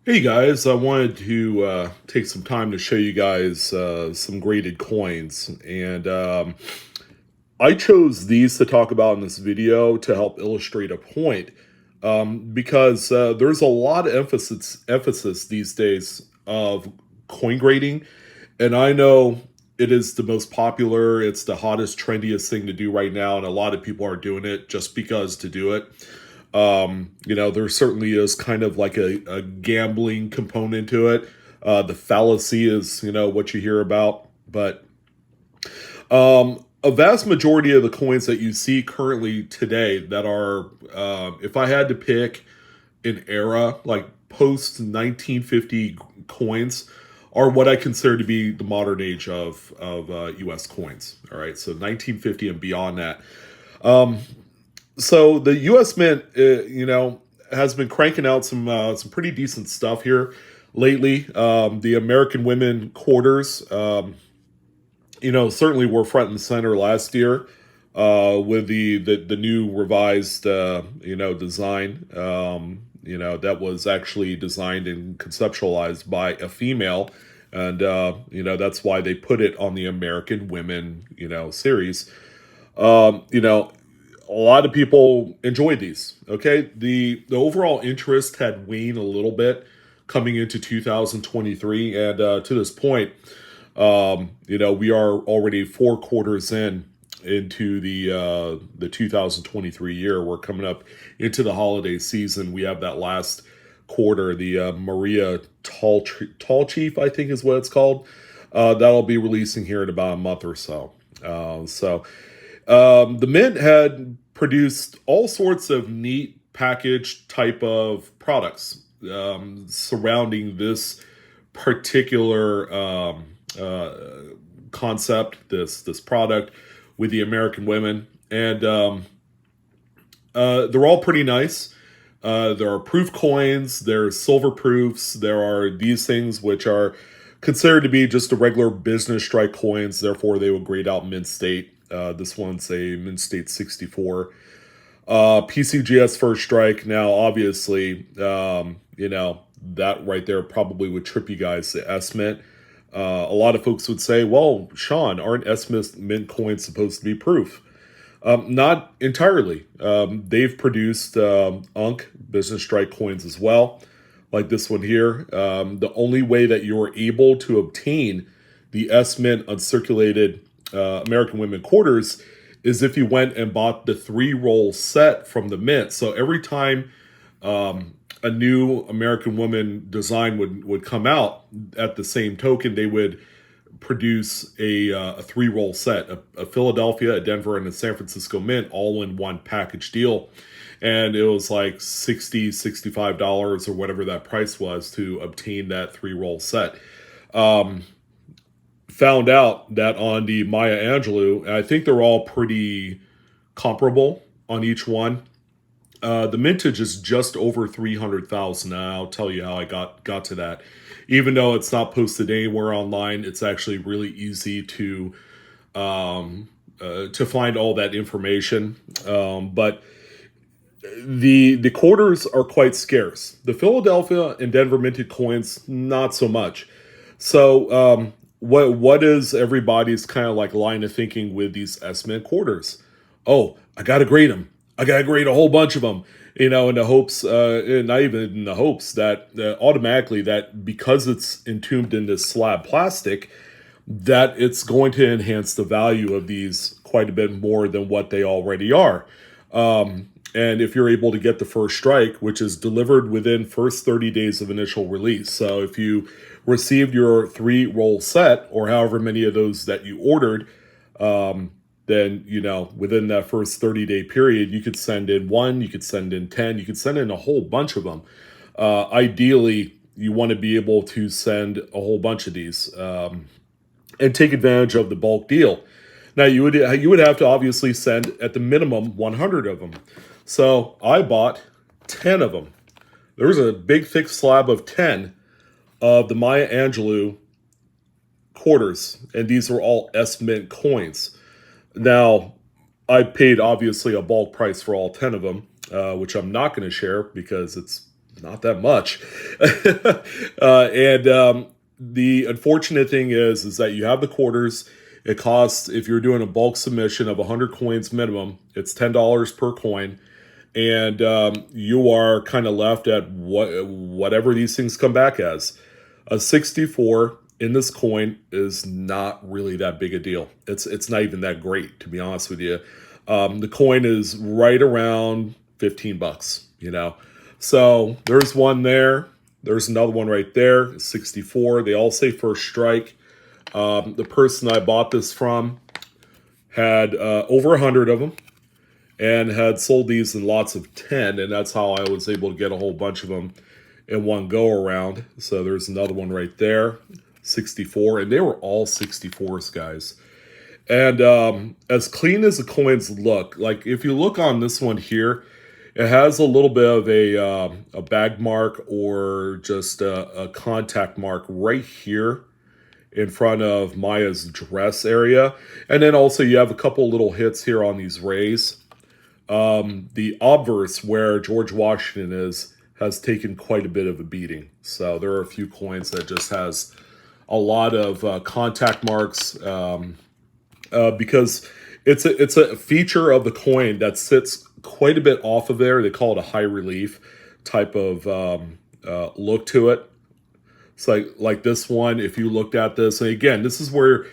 Hey guys, I wanted to take some time to show you guys some graded coins. And I chose these to talk about in this video to help illustrate a point because there's a lot of emphasis these days of coin grading. And I know it is the most popular, it's the hottest, trendiest thing to do right now. And a lot of people are doing it just because to do it. There certainly is kind of like a gambling component to it. The fallacy is, what you hear about. But a vast majority of the coins that you see currently today that are, if I had to pick an era, like post 1950 coins, are what I consider to be the modern age of U.S. coins. All right, so 1950 and beyond that. So the U.S. Mint, has been cranking out some pretty decent stuff here lately. The American women quarters, certainly were front and center last year with the new revised design. That was actually designed and conceptualized by a female, and that's why they put it on the American Women series. A lot of people enjoyed these. Okay, the overall interest had waned a little bit coming into 2023, and to this point, we are already 4 quarters into the 2023 year. We're coming up into the holiday season. We have that last quarter, the Maria Tall Chief, I think is what it's called. That'll be releasing here in about a month or so. The Mint had produced all sorts of neat package type of products surrounding this particular concept, this product with the American women, and they're all pretty nice. There are proof coins, there's silver proofs, there are these things which are considered to be just a regular business strike coins, therefore they will grade out mint state. This one's a mint state 64. PCGS first strike. Now, obviously, that right there probably would trip you guys to S Mint. A lot of folks would say, well, Sean, aren't S Mint coins supposed to be proof? Not entirely. They've produced UNC business strike coins as well, like this one here. The only way that you're able to obtain the S Mint uncirculated American Women quarters is if you went and bought the 3-roll set from the Mint. So every time a new American Woman design would come out, at the same token, they would produce a 3-roll set, a Philadelphia, a Denver, and a San Francisco Mint, all in one package deal. And it was like $65 or whatever that price was to obtain that 3-roll set. Found out that on the Maya Angelou, I think they're all pretty comparable on each one. The mintage is just over 300,000, and I'll tell you how I got to that. Even though it's not posted anywhere online, it's actually really easy to find all that information. But the quarters are quite scarce. The Philadelphia and Denver minted coins, not so much. So what is everybody's kind of like line of thinking with these S Mint quarters? Oh, I gotta grade them. I gotta grade a whole bunch of them. In the hopes, not even in the hopes that automatically that because it's entombed in this slab plastic, that it's going to enhance the value of these quite a bit more than what they already are. And if you're able to get the first strike, which is delivered within first 30 days of initial release. So if you received your 3-roll set, or however many of those that you ordered, then, within that first 30-day period, you could send in 1, you could send in 10, you could send in a whole bunch of them. Ideally, you want to be able to send a whole bunch of these and take advantage of the bulk deal. Now, you would have to obviously send at the minimum 100 of them. So I bought 10 of them. There was a big thick slab of 10 of the Maya Angelou quarters, and these were all S Mint coins. Now, I paid obviously a bulk price for all 10 of them, which I'm not going to share because it's not that much. And the unfortunate thing is that you have the quarters. It costs, if you're doing a bulk submission of 100 coins minimum, it's $10 per coin. And you are kind of left at whatever these things come back as. A 64 in this coin is not really that big a deal. It's not even that great, to be honest with you. The coin is right around 15 bucks, you know. So there's one there. There's another one right there, 64. They all say first strike. The person I bought this from had over 100 of them and had sold these in lots of 10, and that's how I was able to get a whole bunch of them in one go around. So there's another one right there, 64, and they were all 64s, guys. And as clean as the coins look, like if you look on this one here, it has a little bit of a bag mark or just a contact mark right here in front of Maya's dress area. And then also you have a couple little hits here on these rays. The obverse where George Washington is has taken quite a bit of a beating. So there are a few coins that just has a lot of contact marks because it's a feature of the coin that sits quite a bit off of there. They call it a high relief type of look to it. It's like this one, if you looked at this, and again, this is where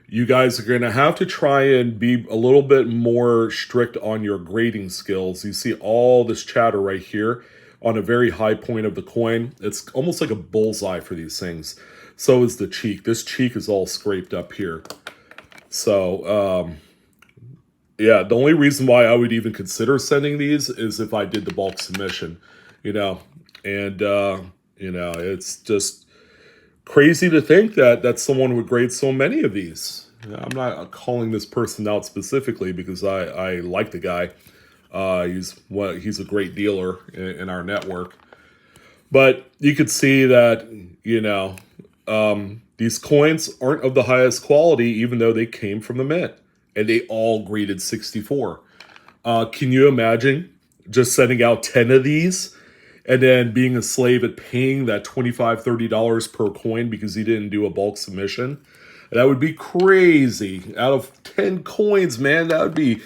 you guys are going to have to try and be a little bit more strict on your grading skills. You see all this chatter right here on a very high point of the coin. It's almost like a bullseye for these things. So is the cheek. This cheek is all scraped up here. So, yeah, the only reason why I would even consider sending these is if I did the bulk submission, you know, and, you know, it's just crazy to think that someone would grade so many of these. I'm not calling this person out specifically because I like the guy. He's a great dealer in our network. But you could see that, you know, these coins aren't of the highest quality, even though they came from the mint. And they all graded 64. Can you imagine just sending out 10 of these and then being a slave at paying that $25, $30 per coin because he didn't do a bulk submission? That would be crazy. Out of 10 coins, man, that would be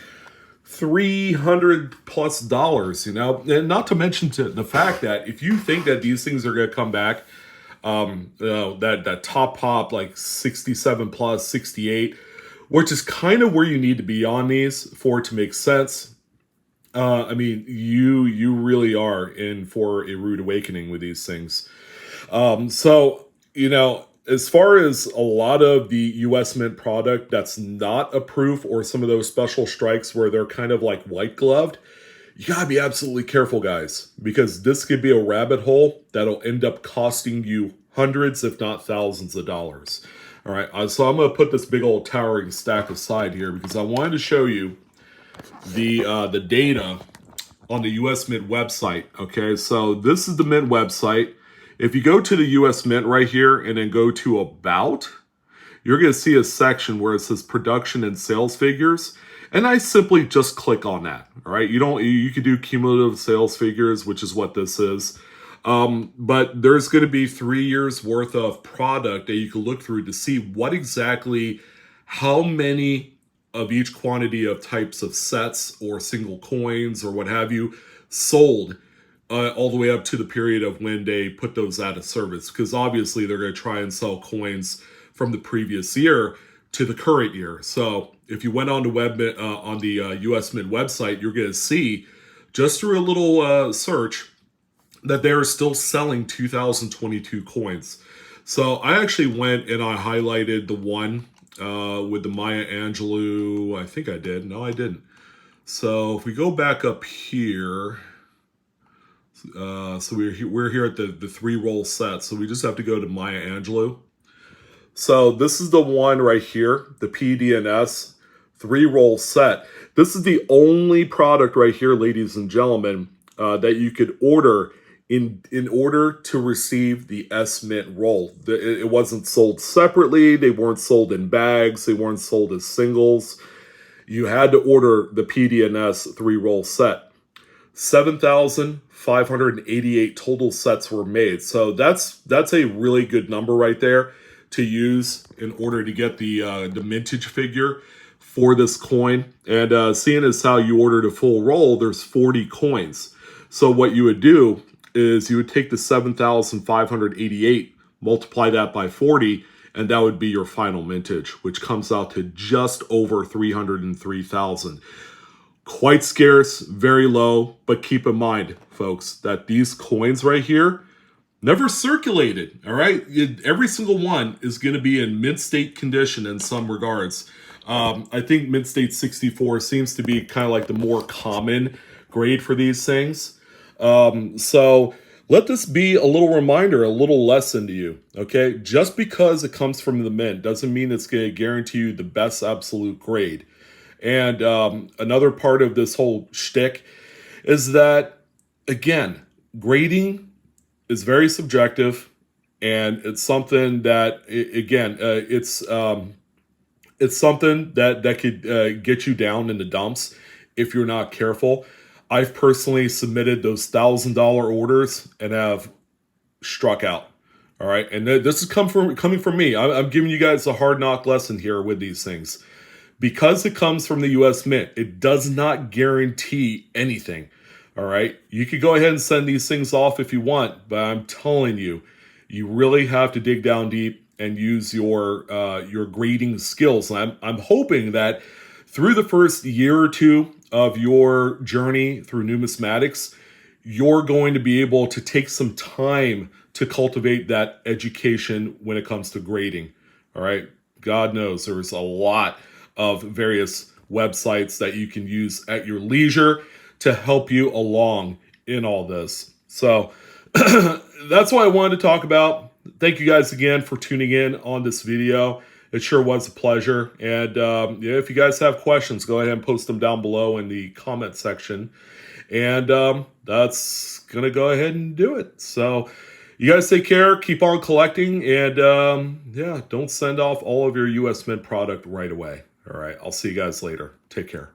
$300 plus, you know? And not to mention the fact that if you think that these things are going to come back, you know, that top pop, like 67 plus, 68, which is kind of where you need to be on these for it to make sense. I mean, you really are in for a rude awakening with these things. So, you know, as far as a lot of the US Mint product that's not a proof or some of those special strikes where they're kind of like white gloved, you gotta be absolutely careful, guys, because this could be a rabbit hole that'll end up costing you hundreds, if not thousands of dollars. All right, so I'm going to put this big old towering stack aside here because I wanted to show you the data on the US Mint website. Okay, so this is the Mint website. If you go to the US Mint right here and then go to About, you're going to see a section where it says Production and Sales Figures. And I simply just click on that. All right, you can do cumulative sales figures, which is what this is. But there's going to be 3 years worth of product that you can look through to see what exactly, how many of each quantity of types of sets or single coins or what have you sold all the way up to the period of when they put those out of service. Because obviously they're going to try and sell coins from the previous year to the current year. So if you went on the US Mint website, you're going to see just through a little search that they're still selling 2022 coins. So I actually went and I highlighted the one with the Maya Angelou. I think I did. No, I didn't. So if we go back up here, so we're here at the 3-roll set. So we just have to go to Maya Angelou. So this is the one right here, the PDNS 3-roll set. This is the only product right here, ladies and gentlemen, that you could order in order to receive the S-Mint roll. It wasn't sold separately. They weren't sold in bags. They weren't sold as singles. You had to order the PDNS 3-roll set. $7,500 588 total sets were made. So that's a really good number right there to use in order to get the mintage figure for this coin. And seeing as how you ordered a full roll, there's 40 coins. So what you would do is you would take the 7,588, multiply that by 40, and that would be your final mintage, which comes out to just over 303,000. Quite scarce, very low, but keep in mind, folks, that these coins right here never circulated, all right? Every single one is going to be in mint state condition in some regards. I think mint state 64 seems to be kind of like the more common grade for these things. So let this be a little reminder, a little lesson to you, okay? Just because it comes from the mint doesn't mean it's going to guarantee you the best absolute grade. And another part of this whole shtick is that, again, grading is very subjective, and it's something that, it's something that could get you down in the dumps if you're not careful. I've personally submitted those $1,000 orders and have struck out. All right, and this is coming from me. I'm giving you guys a hard knock lesson here with these things. Because it comes from the U.S. Mint, it does not guarantee anything, all right? You could go ahead and send these things off if you want, but I'm telling you, you really have to dig down deep and use your grading skills. And I'm hoping that through the first year or two of your journey through numismatics, you're going to be able to take some time to cultivate that education when it comes to grading, all right? God knows there's a lot of various websites that you can use at your leisure to help you along in all this. So that's what I wanted to talk about. Thank you guys again for tuning in on this video. It sure was a pleasure. And if you guys have questions, go ahead and post them down below in the comment section. And that's going to go ahead and do it. So you guys take care, keep on collecting, and don't send off all of your US Mint product right away. All right, I'll see you guys later. Take care.